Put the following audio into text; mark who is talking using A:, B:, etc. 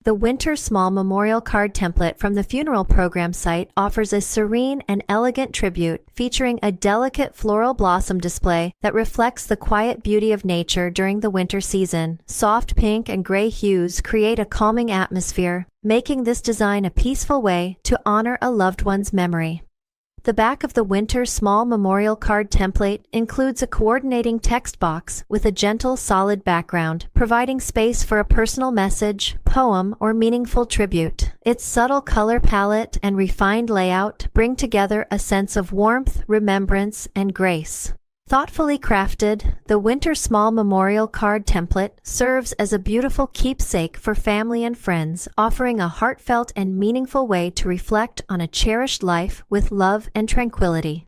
A: The Winter Small Memorial Card template from the funeral program site offers a serene and elegant tribute featuring a delicate floral blossom display that reflects the quiet beauty of nature during the winter season. Soft pink and gray hues create a calming atmosphere, making this design a peaceful way to honor a loved one's memory. The back of the Winter Small Memorial Card template includes a coordinating text box with a gentle, solid background, providing space for a personal message, poem, or meaningful tribute. Its subtle color palette and refined layout bring together a sense of warmth, remembrance, and grace. Thoughtfully crafted, the Winter Small Memorial Card template serves as a beautiful keepsake for family and friends, offering a heartfelt and meaningful way to reflect on a cherished life with love and tranquility.